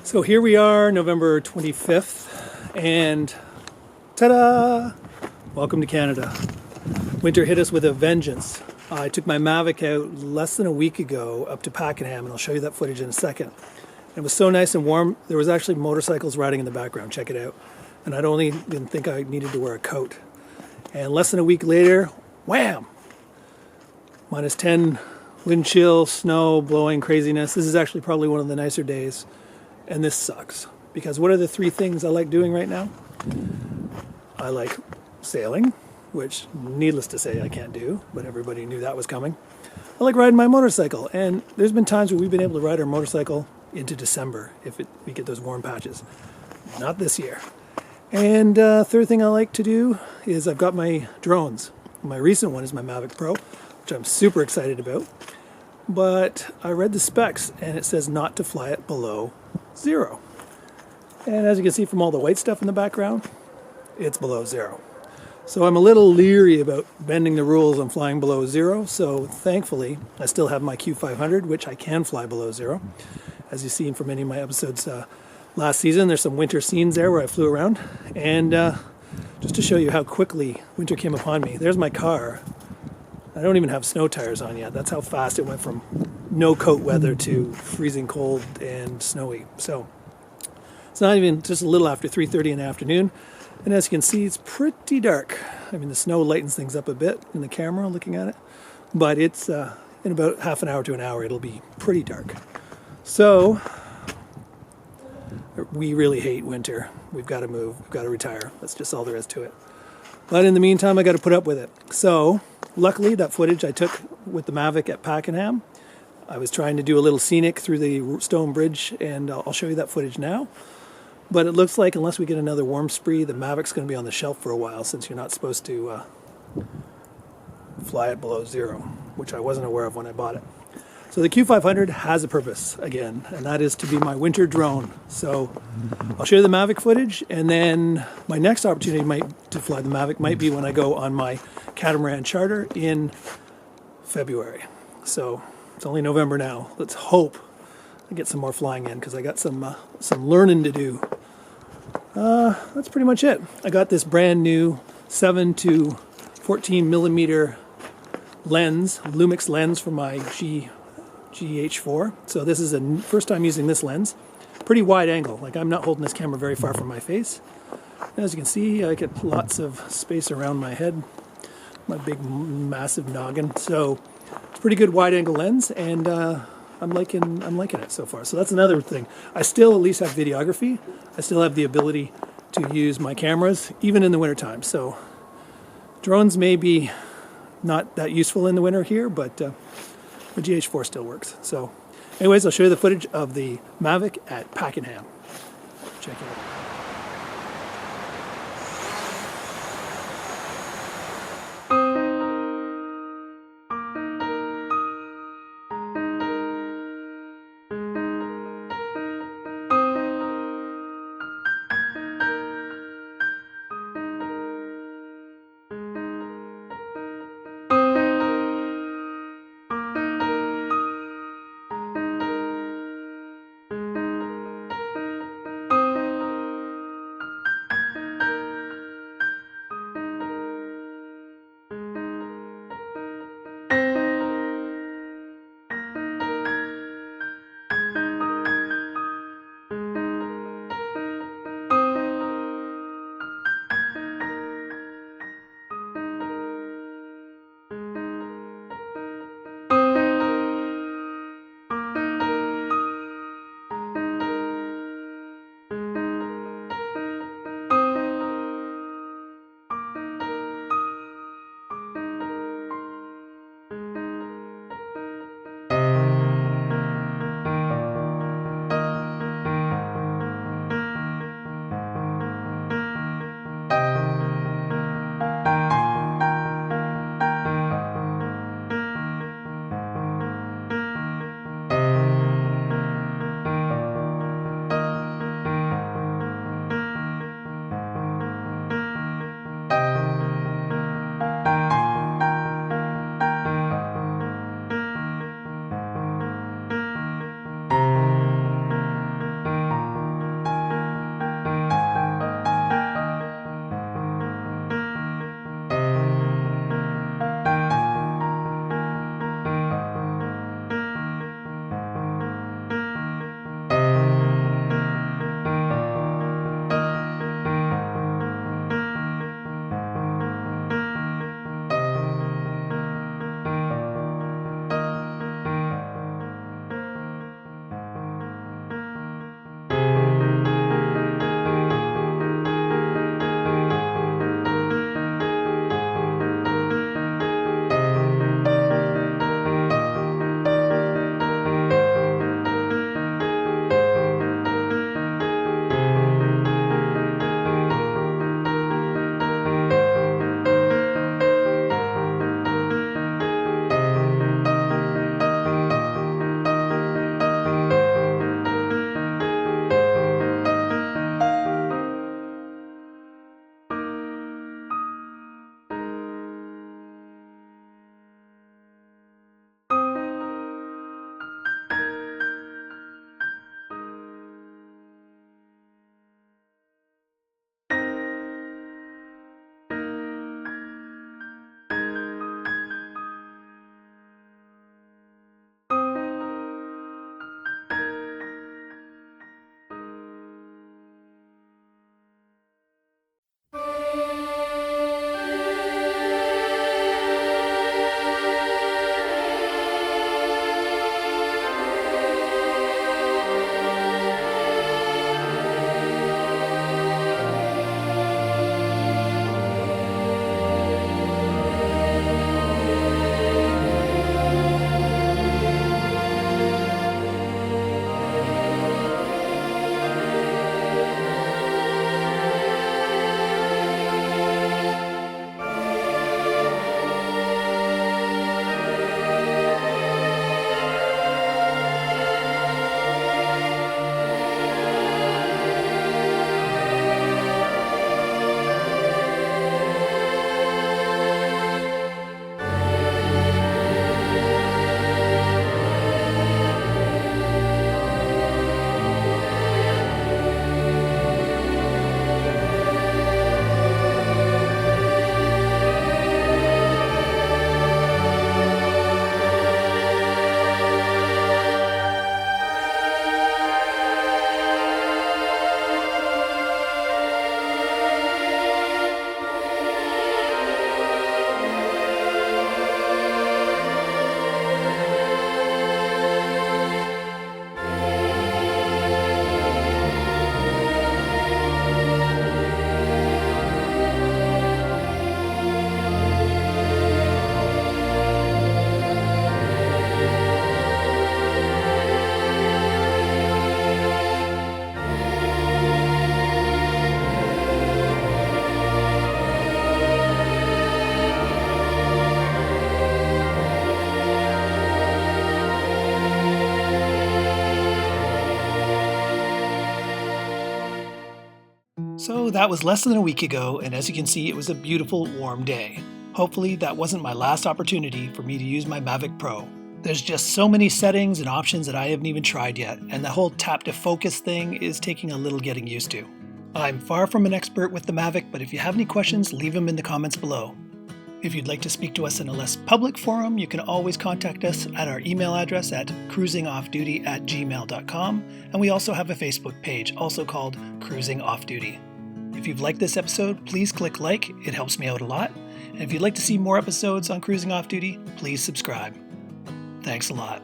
So here we are, November 25th, and ta-da! Welcome to Canada. Winter hit us with a vengeance. I took my Mavic out less than a week ago up to Pakenham, and I'll show you that footage in a second. It was so nice and warm, there was actually motorcycles riding in the background, check it out. And I don't even think I needed to wear a coat. And less than a week later, wham! Minus 10, wind chill, snow, blowing, craziness. This is actually probably one of the nicer days. And this sucks, because what are the three things I like doing right now? I like sailing, which needless to say I can't do, but everybody knew that was coming. I like riding my motorcycle, and there's been times where we've been able to ride our motorcycle into December if we get those warm patches. Not this year. And third thing I like to do is I've got my drones. My recent one is my Mavic Pro, which I'm super excited about. But I read the specs and it says not to fly it below 0. And as you can see from all the white stuff in the background, it's below 0. So I'm a little leery about bending the rules on flying below 0. So thankfully, I still have my Q500, which I can fly below 0. As you've seen from many of my episodes last season, there's some winter scenes there where I flew around. And just to show you how quickly winter came upon me, there's my car. I don't even have snow tires on yet. That's how fast it went from no coat weather to freezing cold and snowy. So it's not even just a little after 3:30 in the afternoon. And as you can see, it's pretty dark. I mean, the snow lightens things up a bit in the camera looking at it. But it's in about half an hour to an hour, it'll be pretty dark. So we really hate winter. We've got to move. We've got to retire. That's just all there is to it. But in the meantime, I got to put up with it. So luckily, that footage I took with the Mavic at Pakenham, I was trying to do a little scenic through the stone bridge, and I'll show you that footage now. But it looks like unless we get another warm spree, the Mavic's going to be on the shelf for a while, since you're not supposed to fly it below 0, which I wasn't aware of when I bought it. So the Q500 has a purpose, again, and that is to be my winter drone. So I'll show you the Mavic footage, and then my next opportunity to fly the Mavic might be when I go on my catamaran charter in February. So it's only November now. Let's hope I get some more flying in, because I got some learning to do. That's pretty much it. I got this brand new 7 to 14 millimeter lens, Lumix lens for my GH4. So this is the first time using this lens. Pretty wide angle, like I'm not holding this camera very far from my face. As you can see, I get lots of space around my head, my big massive noggin. So it's a pretty good wide angle lens, and I'm liking it so far. So that's another thing. I still at least have videography. I still have the ability to use my cameras even in the wintertime. So drones may be not that useful in the winter here, but the GH4 still works. So anyways, I'll show you the footage of the Mavic at Pakenham. Check it out. So that was less than a week ago, and as you can see, it was a beautiful, warm day. Hopefully that wasn't my last opportunity for me to use my Mavic Pro. There's just so many settings and options that I haven't even tried yet, and the whole tap to focus thing is taking a little getting used to. I'm far from an expert with the Mavic, but if you have any questions, leave them in the comments below. If you'd like to speak to us in a less public forum, you can always contact us at our email address at cruisingoffduty@gmail.com, and we also have a Facebook page, also called Cruising Off Duty. If you've liked this episode, please click like, it helps me out a lot. And if you'd like to see more episodes on Cruising Off Duty, please subscribe. Thanks a lot.